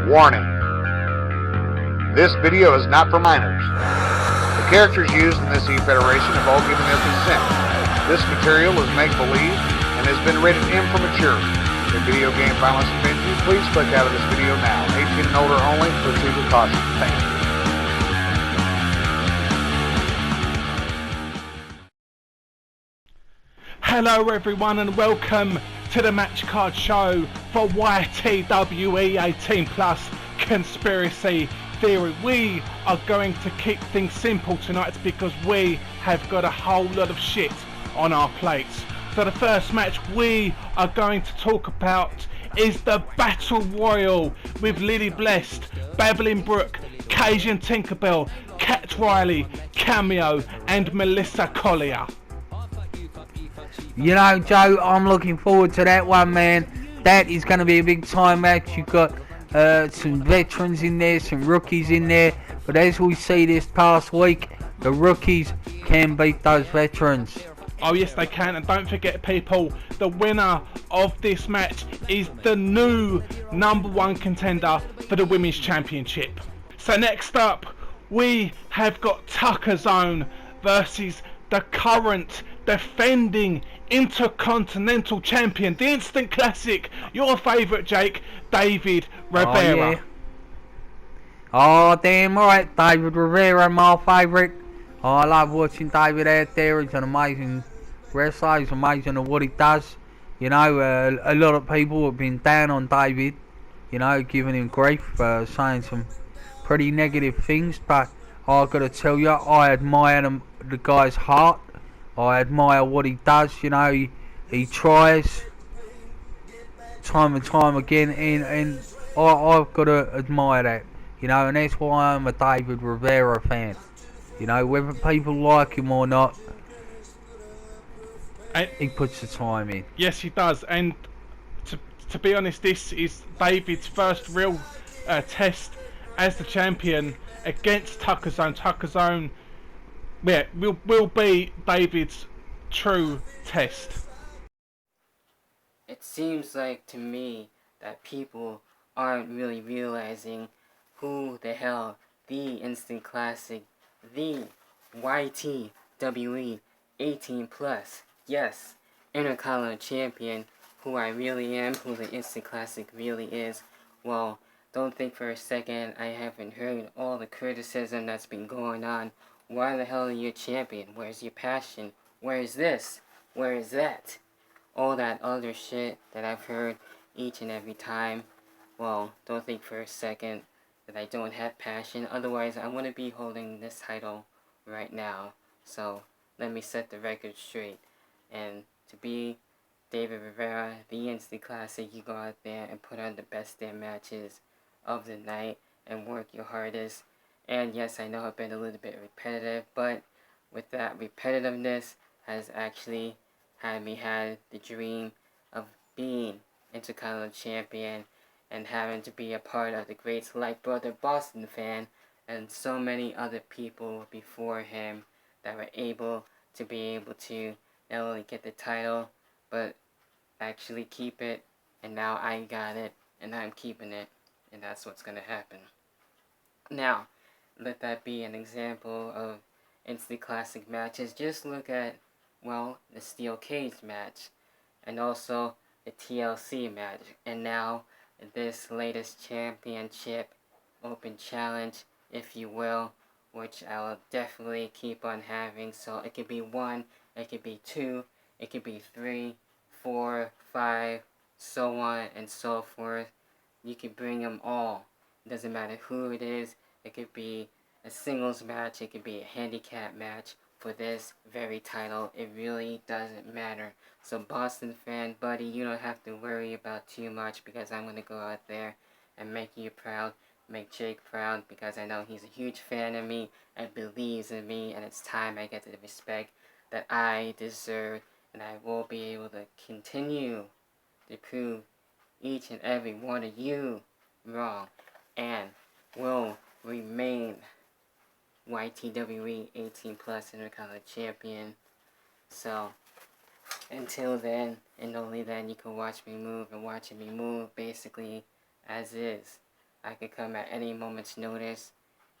Warning. This video is not for minors. The characters used in this E-Federation have all given their consent. This material is make-believe and has been rated M for mature. If video game violence offends you, please click out of this video now. 18 and older only. Proceed with caution. Thank you. Hello everyone and welcome to the Match Card Show for YTWE 18 Plus Conspiracy Theory. We are going to keep things simple tonight because we have got a whole lot of shit on our plates. So the first match we are going to talk about is the Battle Royal with Lily Blessed, Babbling Brooke, Cajun Cenk, Cat Riley, Cameo and Mellisa Collier. You know, Joe, I'm looking forward to that one, man. That is going to be a big time match. You've got some veterans in there, some rookies in there. But as we see this past week, the rookies can beat those veterans. Oh yes they can, and don't forget people, the winner of this match is the new #1 contender for the Women's Championship. So next up, we have got Tucker Zone versus the current defending Intercontinental Champion, the instant classic, your favourite Jake, David Rivera. Oh, damn right, David Rivera, my favourite. Oh, I love watching David out there. He's an amazing wrestler. He's amazing at what he does. You know, a lot of people have been down on David, you know, giving him grief, saying some pretty negative things. But I've got to tell you, I admire the guy's heart. I admire what he does. You know, he tries time and time again, and I've got to admire that. You know, and that's why I'm a David Rivera fan. You know, whether people like him or not, he puts the time in. Yes, he does. And to be honest, this is David's first real test as the champion against Tucker Zone. Tucker Zone, yeah, will be David's true test. It seems like to me that people aren't really realizing who the hell the instant classic, the YTWE 18 plus, yes, Intercontinental Champion, who I really am, who the instant classic really is. Well, don't think for a second I haven't heard all the criticism that's been going on. Why the hell are you a champion? Where's your passion? Where is this? Where is that? All that other shit that I've heard each and every time. Well, don't think for a second that I don't have passion. Otherwise, I wouldn't be holding this title right now. So, let me set the record straight. And to be David Rivera, the instant classic, you go out there and put on the best damn matches of the night and work your hardest. And yes, I know I've been a little bit repetitive, but with that repetitiveness has actually had me had the dream of being Intercontinental Champion and having to be a part of the great Light Brother Bostonfan and so many other people before him that were able to not only get the title, but actually keep it. And now I got it, and I'm keeping it, and that's what's going to happen. Now, let that be an example of instant classic matches. Just look at, well, the Steel Cage match, and also the TLC match, and now this latest championship open challenge, if you will, which I will definitely keep on having. So it could be 1, it could be 2, it could be 3, 4, 5, so on and so forth. You can bring them all. It doesn't matter who it is. It could be a singles match, it could be a handicap match for this very title. It really doesn't matter. So Boston fan buddy, you don't have to worry about too much because I'm going to go out there and make you proud, make Jake proud, because I know he's a huge fan of me and believes in me, and it's time I get the respect that I deserve, and I will be able to continue to prove each and every one of you wrong, and will remain YTWE 18 plus Intercontinental Champion. So until then, and only then, you can watch me move, and watching me move basically as is. I could come at any moment's notice,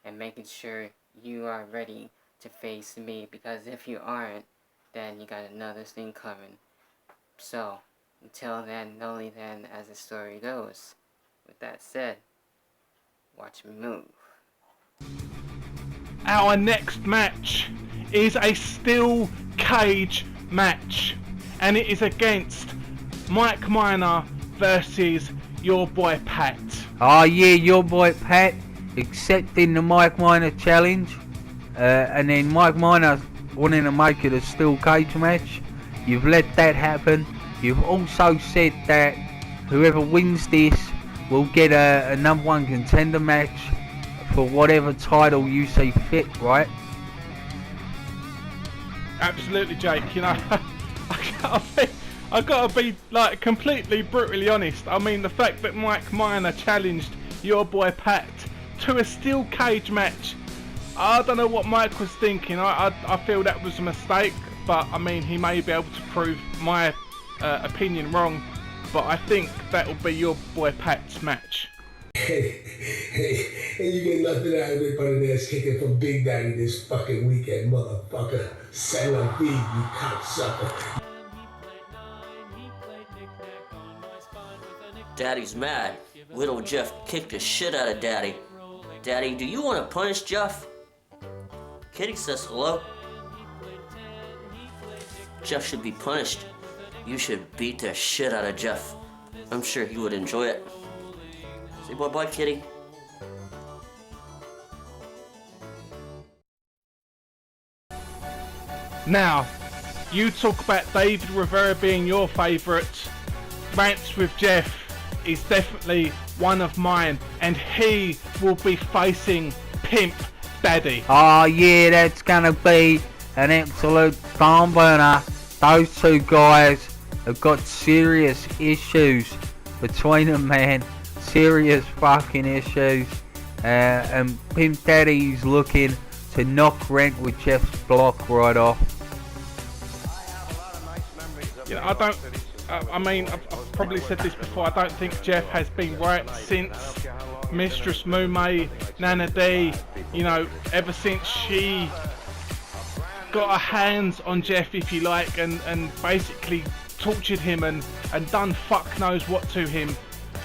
and making sure you are ready to face me, because if you aren't, then you got another thing coming. So, until then, only then, as the story goes. With that said, watch me move. Our next match is a steel cage match, and it is against Mike Miner versus your boy Pat. Oh yeah, your boy Pat accepting the Mike Miner challenge, and then Mike Miner wanting to make it a steel cage match. You've let that happen. You've also said that whoever wins this will get a number one contender match for whatever title you see fit, right? Absolutely, Jake. You know, I gotta be like completely brutally honest. I mean, the fact that Mike Miner challenged your boy Pat to a steel cage match, I don't know what Mike was thinking. I feel that was a mistake, but I mean, he may be able to prove my opinion wrong, but I think that'll be your boy Pat's match. Hey, you get nothing out of it but an ass kicking from Big Daddy this fucking weekend, motherfucker. C'est la vie, you cocksucker. Daddy's mad. Little Jeff kicked the shit out of Daddy. Daddy, do you want to punish Jeff? Kitty says hello. Jeff should be punished. You should beat the shit out of Jeff. I'm sure he would enjoy it. Say bye-bye, Kitty. Now, you talk about David Rivera being your favourite. Rants with Jeff is definitely one of mine, and he will be facing Pimp Daddy. Oh yeah, that's gonna be an absolute barn burner. Those two guys have got serious issues between them, man. Serious fucking issues. And Pimp Daddy's looking to knock Rant with Jeff's block right off. You know, I mean, I've probably said this before, I don't think Jeff has been right since Mistress Mume, Nana D, you know, ever since she got her hands on Jeff, if you like, and basically tortured him and done fuck knows what to him.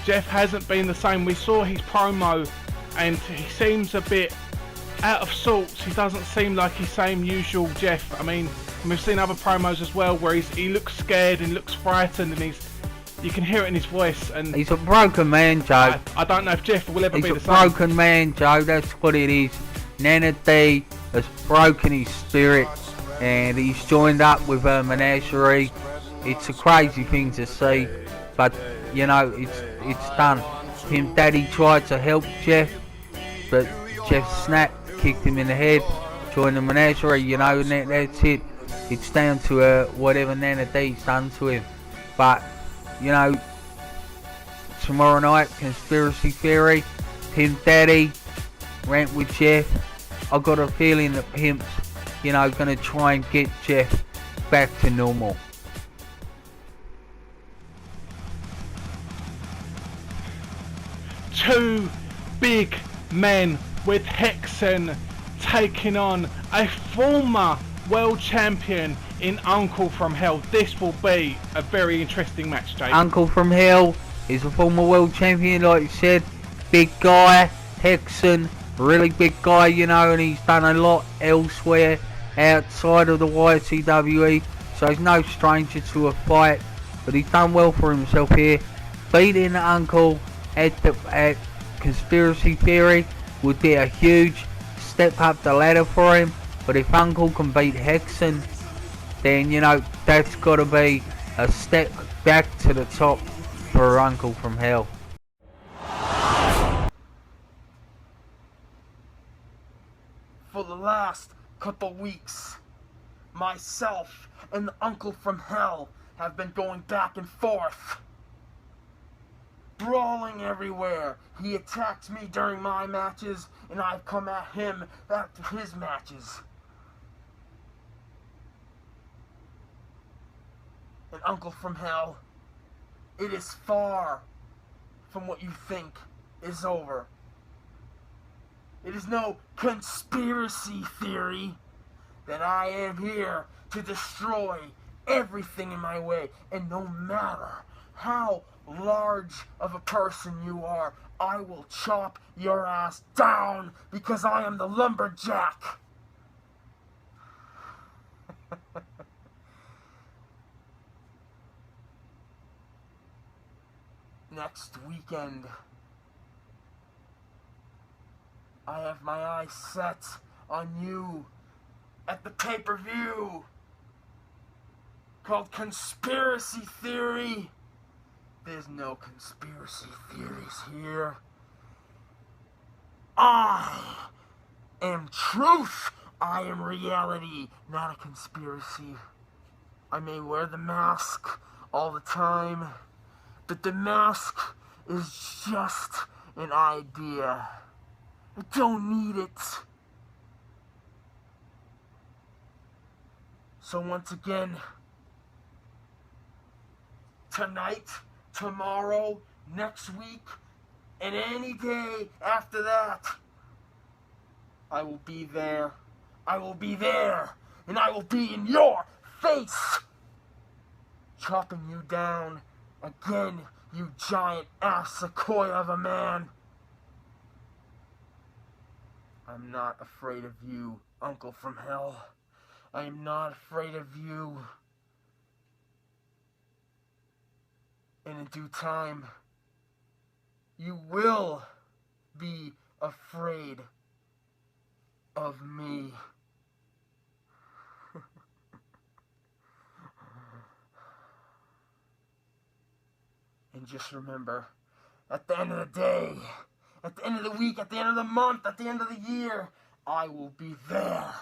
Jeff hasn't been the same. We saw his promo and he seems a bit out of sorts. He doesn't seem like his same usual Jeff. I mean, we've seen other promos as well where he looks scared and looks frightened, and you can hear it in his voice. And he's a broken man, Joe. I don't know if Jeff will ever be the same. He's a broken man, Joe. That's what it is. Nana D has broken his spirit, and he's joined up with her menagerie. It's a crazy thing to see, but you know, it's done. Pimp Daddy tried to help Jeff, but Jeff snapped, kicked him in the head, joined the menagerie, you know, and that's it. It's down to whatever Nana D's done to him. But, you know, tomorrow night, Conspiracy Theory, Pimp Daddy, Rant with Jeff. I've got a feeling that Pimp's, you know, going to try and get Jeff back to normal. Two big men with Hexen taking on a former world champion in Unclefromhell. This will be a very interesting match, Jake. Unclefromhell is a former world champion, like you said. Big guy, Hexen, really big guy, you know, and he's done a lot elsewhere outside of the YTWE, so he's no stranger to a fight, but he's done well for himself here. Beating Uncle at Conspiracy Theory would be a huge step up the ladder for him, but if Uncle can beat Hexen, then, you know, that's got to be a step back to the top for Unclefromhell. For the last couple weeks, myself and the Unclefromhell have been going back and forth, brawling everywhere. He attacks me during my matches, and I've come at him after his matches. And Unclefromhell, it is far from what you think is over. It is no conspiracy theory that I am here to destroy everything in my way. And no matter how large of a person you are, I will chop your ass down because I am the lumberjack. Next weekend, I have my eyes set on you at the pay-per-view called Conspiracy Theory. There's no conspiracy theories here. I am truth. I am reality, not a conspiracy. I may wear the mask all the time, but the mask is just an idea. I don't need it. So once again, tonight, tomorrow, next week, and any day after that, I will be there. I will be there, and I will be in your face, chopping you down again, you giant ass sequoia of a man. I'm not afraid of you, Uncle from Hell. I am not afraid of you. And in due time, you will be afraid of me. And just remember, at the end of the day, at the end of the week, at the end of the month, at the end of the year, I will be there.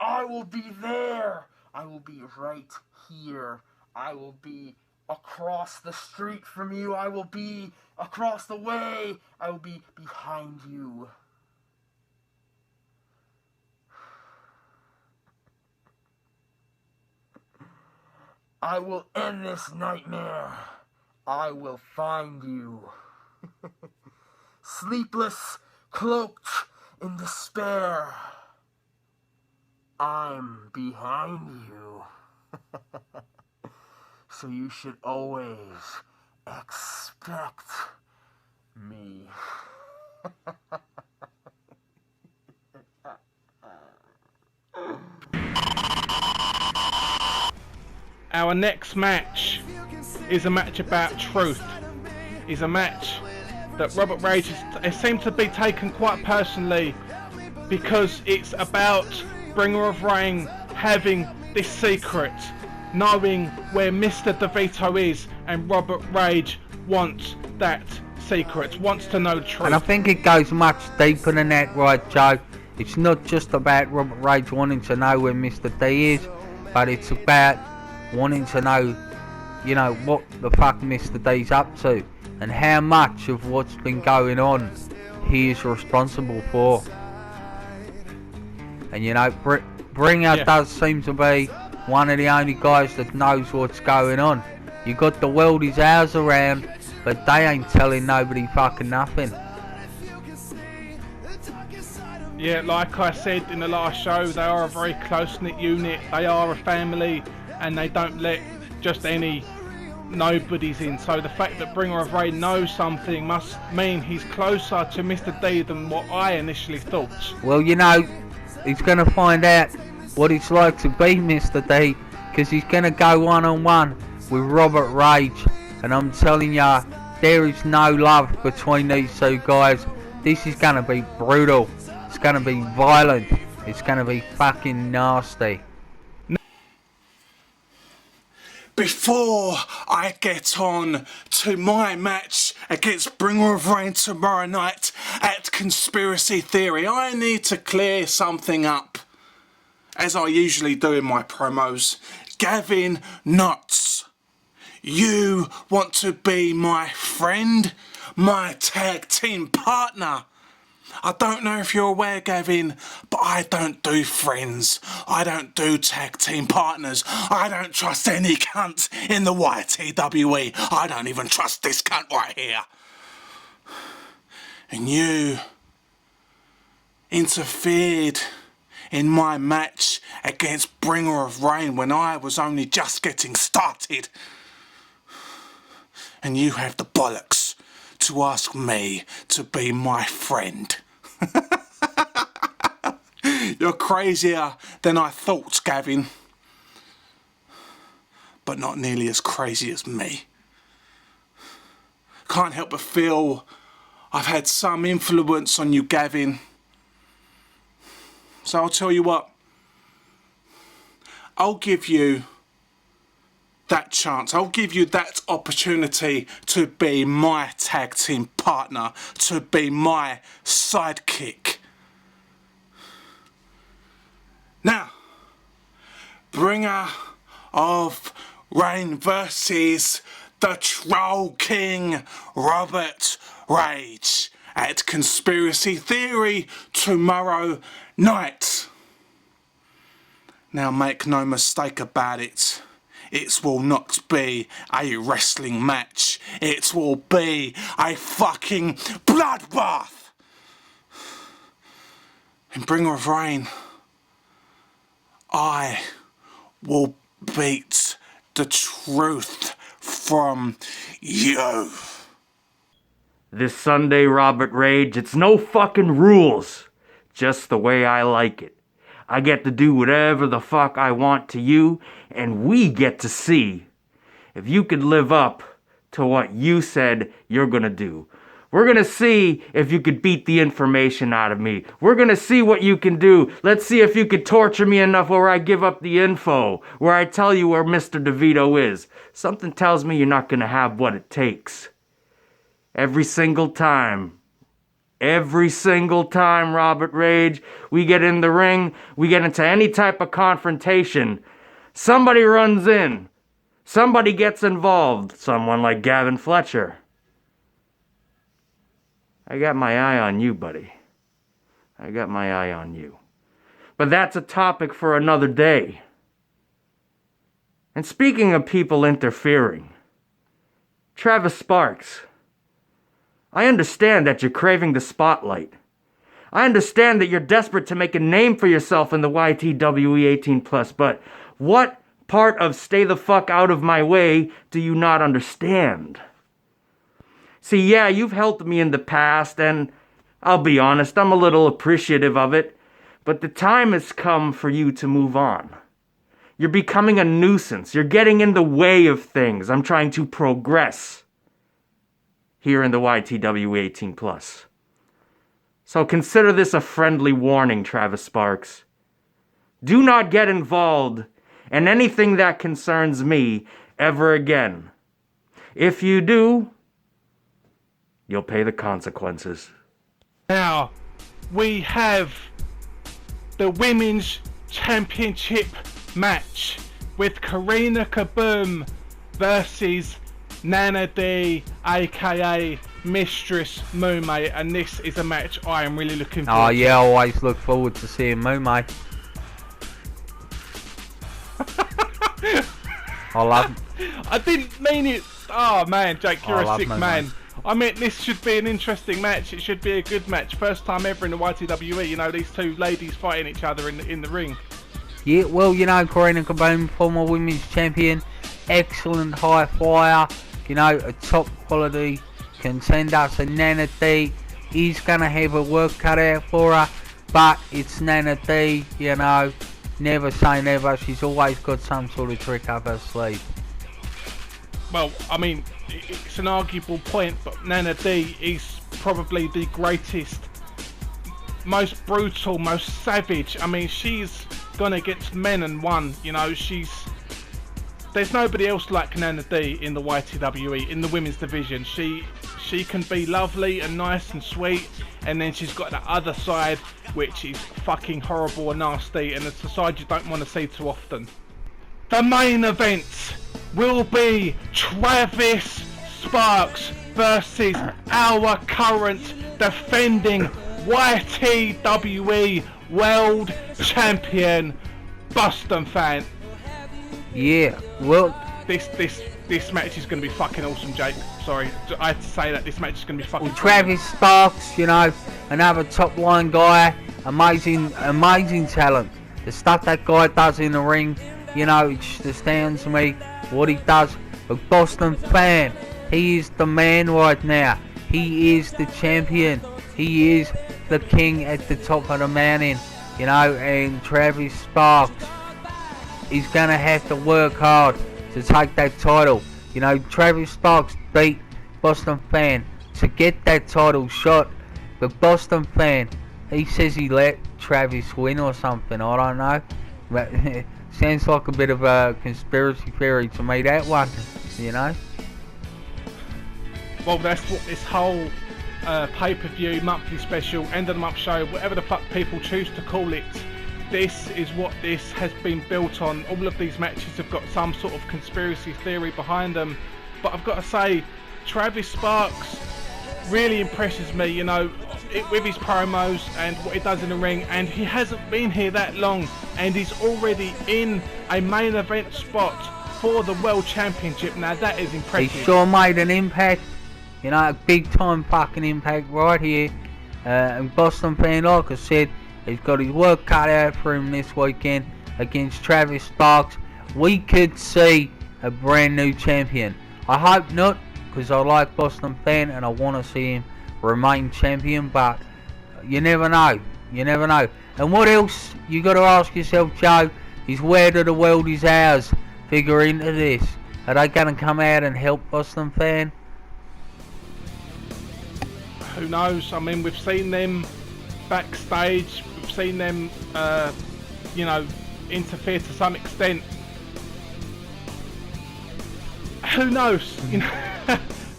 I will be there. I will be right here. I will be across the street from you. I will be across the way. I will be behind you. I will end this nightmare. I will find you. Sleepless, cloaked in despair. I'm behind you. So you should always expect me. Our next match is a match about truth. Is a match that Roburtrage it seems to be taken quite personally because it's about Bringer of Rain having this secret, knowing where Mr. DeVito is, and Roburtrage wants that secret, wants to know the truth. And I think it goes much deeper than that, right, Joe? It's not just about Roburtrage wanting to know where Mr. D is, but it's about wanting to know, you know, what the fuck Mr. D's up to, and how much of what's been going on he is responsible for. And you know, Bringer does seem to be one of the only guys that knows what's going on. You got the Weldies hours around, but they ain't telling nobody fucking nothing. Yeah, like I said in the last show, they are a very close-knit unit. They are a family, and they don't let just any nobodies in. So the fact that Bringer of Rain knows something must mean he's closer to Mr. D than what I initially thought. Well, you know, he's going to find out what it's like to be Mr. D, because he's going to go one-on-one with Roburtrage, and I'm telling ya, there is no love between these two guys. This is going to be brutal. It's going to be violent. It's going to be fucking nasty. Before I get on to my match against Bringer of Rain tomorrow night at Conspiracy Theory, I need to clear something up, as I usually do in my promos. Gavin Knotts, you want to be my friend, my tag team partner. I don't know if you're aware, Gavin, but I don't do friends. I don't do tag team partners. I don't trust any cunt in the YTWE. I don't even trust this cunt right here. And you interfered in my match against Bringer of Rain when I was only just getting started. And you have the bollocks to ask me to be my friend. You're crazier than I thought, Gavin. But not nearly as crazy as me. Can't help but feel I've had some influence on you, Gavin. So I'll tell you what. I'll give you that chance. I'll give you that opportunity to be my tag team partner, to be my sidekick. Now, Bringer of Rain versus the Troll King Roburtrage at Conspiracy Theory tomorrow night. Now make no mistake about it. It will not be a wrestling match. It will be a fucking bloodbath. And Bringer of Rain, I will beat the truth from you. This Sunday, Roburtrage, it's no fucking rules. Just the way I like it. I get to do whatever the fuck I want to you, and we get to see if you could live up to what you said you're gonna do. We're gonna see if you could beat the information out of me. We're gonna see what you can do. Let's see if you could torture me enough where I give up the info, where I tell you where Mr. DeVito is. Something tells me you're not gonna have what it takes. Every single time, Roburtrage, we get in the ring, we get into any type of confrontation, somebody runs in, somebody gets involved, someone like Gavin Fletcher. I got my eye on you, buddy. I got my eye on you. But that's a topic for another day. And speaking of people interfering, Travis Sparks, I understand that you're craving the spotlight. I understand that you're desperate to make a name for yourself in the YTWE 18+, but what part of stay the fuck out of my way do you not understand? See, yeah, you've helped me in the past, and I'll be honest, I'm a little appreciative of it, but the time has come for you to move on. You're becoming a nuisance. You're getting in the way of things. I'm trying to progress here in the YTWE 18+. So consider this a friendly warning, Travis Sparks. Do not get involved in anything that concerns me ever again. If you do, you'll pay the consequences. Now, we have the Women's Championship match with Karina Kaboom versus Nana D, aka Mistress Moomay, and this is a match I am really looking forward to. Oh yeah, I always look forward to seeing Moomay. I love... I didn't mean it. Oh man, Jake, you're a sick Moomay. man. I meant this should be an interesting match. It should be a good match. First time ever in the YTWE. You know, these two ladies fighting each other in the ring. Yeah, well, you know, Karina Kaboom, former women's champion, excellent high flyer, you know, a top quality contender. So Nana D is going to have a work cut out for her, but it's Nana D, you know, never say never. She's always got some sort of trick up her sleeve. Well, I mean, it's an arguable point, but Nana D is probably the greatest, most brutal, most savage. I mean, she's gone against men and won. You know, there's nobody else like Nana D in the YTWE, in the women's division. She can be lovely and nice and sweet, and then she's got that other side which is fucking horrible and nasty, and it's a side you don't want to see too often. The main event will be Travis Sparks versus our current defending YTWE World Champion Bostonfan. Yeah, well, This this match is going to be fucking awesome, Jake. Sorry, I had to say that this match is going to be fucking. Well, Travis Sparks, you know, another top line guy, amazing talent. The stuff that guy does in the ring, you know, it just astounds me what he does. But Bostonfan, he is the man right now. He is the champion. He is the king at the top of the mountain, you know. And Travis Sparks is gonna have to work hard to take that title. You know, Travis Sparks beat Bostonfan to get that title shot, but Bostonfan, he says he let Travis win or something, I don't know. But sounds like a bit of a conspiracy theory to me, that one, you know. Well, that's what this whole pay-per-view, monthly special, end of the month show, whatever the fuck people choose to call it, this is what this has been built on. All of these matches have got some sort of conspiracy theory behind them. But I've got to say, Travis Sparks really impresses me, you know, with his promos and what he does in the ring. And he hasn't been here that long, and he's already in a main event spot for the World Championship. Now that is impressive. He sure made an impact, you know, a big time fucking impact right here. And Bostonfan, like I said, he's got his work cut out for him this weekend against Travis Sparks. We could see a brand new champion. I hope not, because I like Bostonfan and I want to see him remain champion, but you never know. You never know. And what else you got to ask yourself, Joe, is where do the world is ours figure into this? Are they going to come out and help Bostonfan? Who knows? I mean, we've seen them backstage, we've seen them, you know, interfere to some extent. Who knows? You know,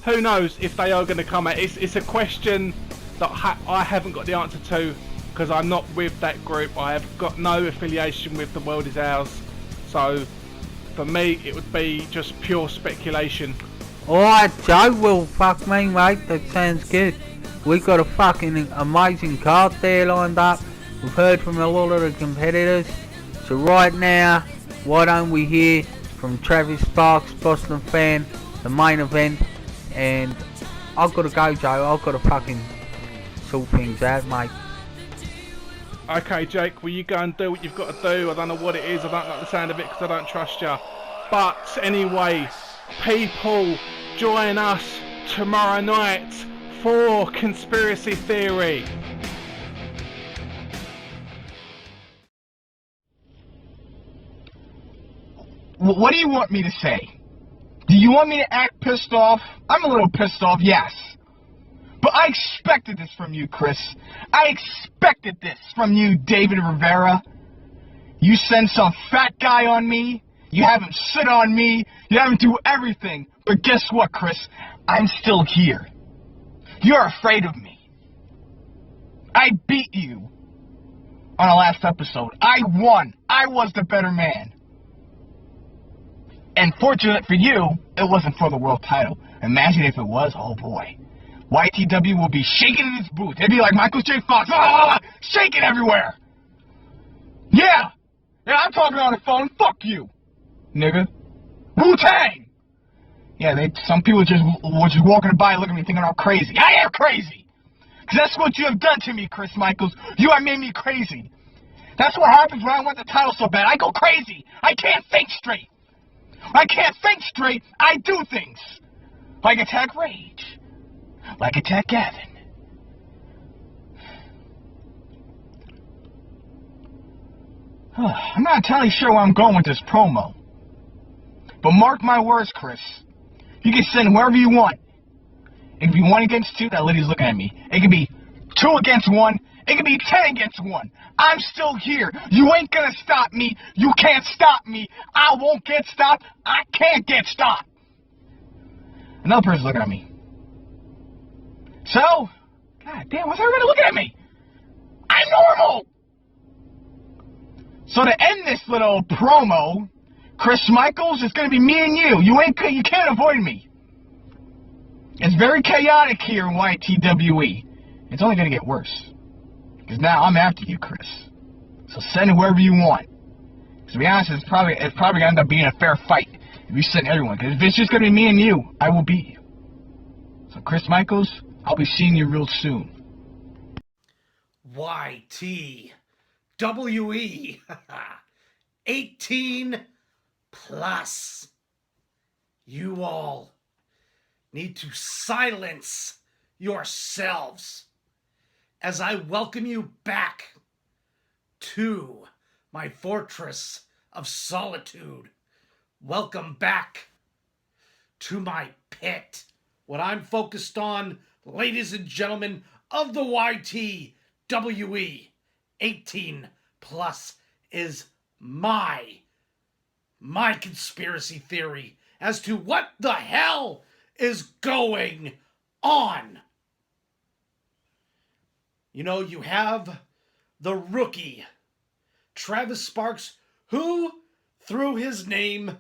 who knows if they are going to come out? It's a question that I haven't got the answer to, because I'm not with that group. I have got no affiliation with The World Is Ours. So, for me, it would be just pure speculation. Alright, Joe, well, fuck me, mate, that sounds good. We've got a fucking amazing card there lined up. We've heard from a lot of the competitors. So right now, why don't we hear from Travis Sparks, Bostonfan, the main event. And I've got to go, Joe. I've got to fucking sort things out, mate. Okay, Jake, well, you go and do what you've got to do. I don't know what it is. I don't like the sound of it because I don't trust you. But anyway, people, join us tomorrow night for Conspiracy Theory. What do you want me to say? Do you want me to act pissed off? I'm a little pissed off, yes. But I expected this from you, Chris. I expected this from you, David Rivera. You send some fat guy on me. You have him sit on me. You have him do everything. But guess what, Chris? I'm still here. You're afraid of me. I beat you on the last episode. I won. I was the better man. And fortunate for you, it wasn't for the world title. Imagine if it was, oh boy. YTWE will be shaking in his booth. It'd be like Michael J. Fox, shaking everywhere. Yeah, I'm talking on the phone. Fuck you, nigga. Wu-Tang. Yeah, some people were just walking by looking at me thinking I'm crazy. I am crazy. Because that's what you have done to me, Chris Michaels. You have made me crazy. That's what happens when I want the title so bad. I go crazy. I can't think straight. I can't think straight. I do things. Like attack Rage. Like attack Gavin. I'm not entirely sure where I'm going with this promo. But mark my words, Chris. You can send whoever you want. It can be 1 against 2. That lady's looking at me. It can be 2 against 1. It can be 10 against 1. I'm still here. You ain't gonna stop me. You can't stop me. I won't get stopped. I can't get stopped. Another person's looking at me. So, god damn, what's everybody looking at me? I'm normal. So to end this little promo, Chris Michaels, it's gonna be me and you. You can't avoid me. It's very chaotic here in YTWE. It's only gonna get worse. Because now I'm after you, Chris. So send whoever you want. To be honest, it's probably gonna end up being a fair fight. You'll be setting everyone. Because if it's just going to be me and you, I will beat you. So, Chris Michaels, I'll be seeing you real soon. YTWE 18 plus. You all need to silence yourselves as I welcome you back to my fortress of solitude. Welcome back to my pit. What I'm focused on, ladies and gentlemen of the YTWE 18 plus, is my conspiracy theory as to what the hell is going on. You know, you have the rookie, Travis Sparks, who threw his name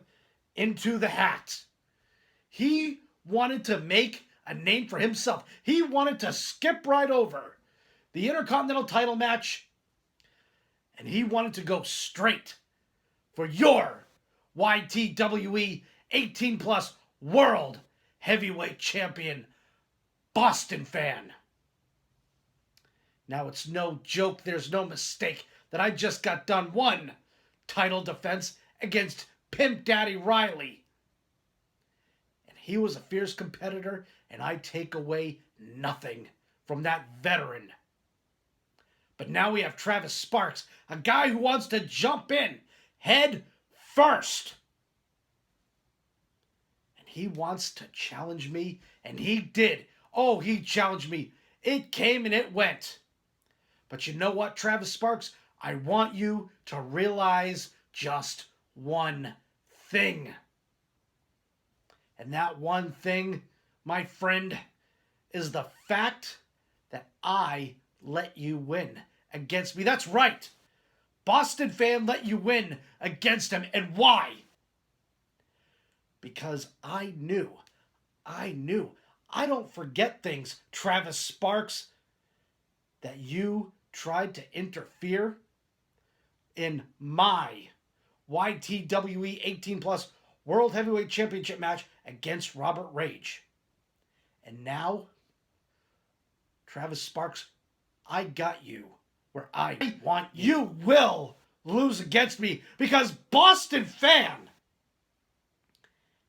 into the hat. He wanted to make a name for himself. He wanted to skip right over the Intercontinental title match, and he wanted to go straight for your YTWE 18 plus World Heavyweight Champion, Bostonfan. Now, it's no joke, there's no mistake that I just got done one title defense against Pimp Daddy Riley. And he was a fierce competitor, and I take away nothing from that veteran. But now we have Travis Sparks, a guy who wants to jump in head first. And he wants to challenge me, and he did. Oh, he challenged me. It came and it went. But you know what, Travis Sparks? I want you to realize just one thing. And that one thing, my friend, is the fact that I let you win against me. That's right. Bostonfan let you win against him. And why? Because I knew. I don't forget things, Travis Sparks, that you tried to interfere in my YTWE 18 plus World Heavyweight Championship match against Roburtrage. And now, Travis Sparks, I got you where I want you. You will lose against me because Bostonfan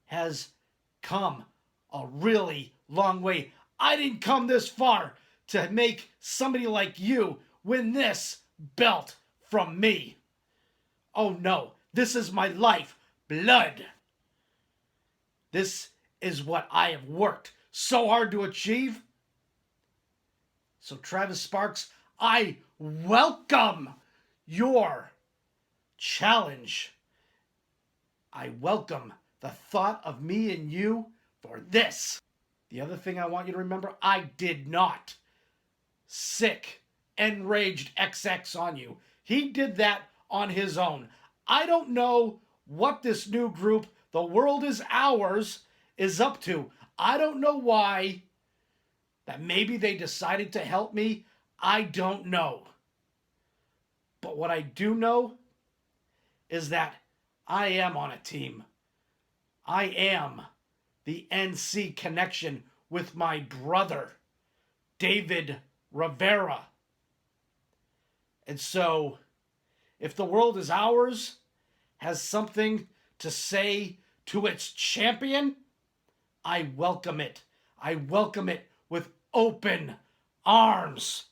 has come a really long way. I didn't come this far to make somebody like you win this belt from me. Oh no, this is my life blood. This is what I have worked so hard to achieve. So Travis Sparks, I welcome your challenge. I welcome the thought of me and you for this. The other thing I want you to remember, I did not sick enraged XX on you. He did that on his own. I don't know what this new group, The World Is Ours, is up to. I don't know why. That maybe they decided to help me. I don't know. But what I do know is that I am on a team. I am the NC connection with my brother, David Rivera. And so, if The World Is Ours has something to say to its champion, I welcome it. I welcome it with open arms.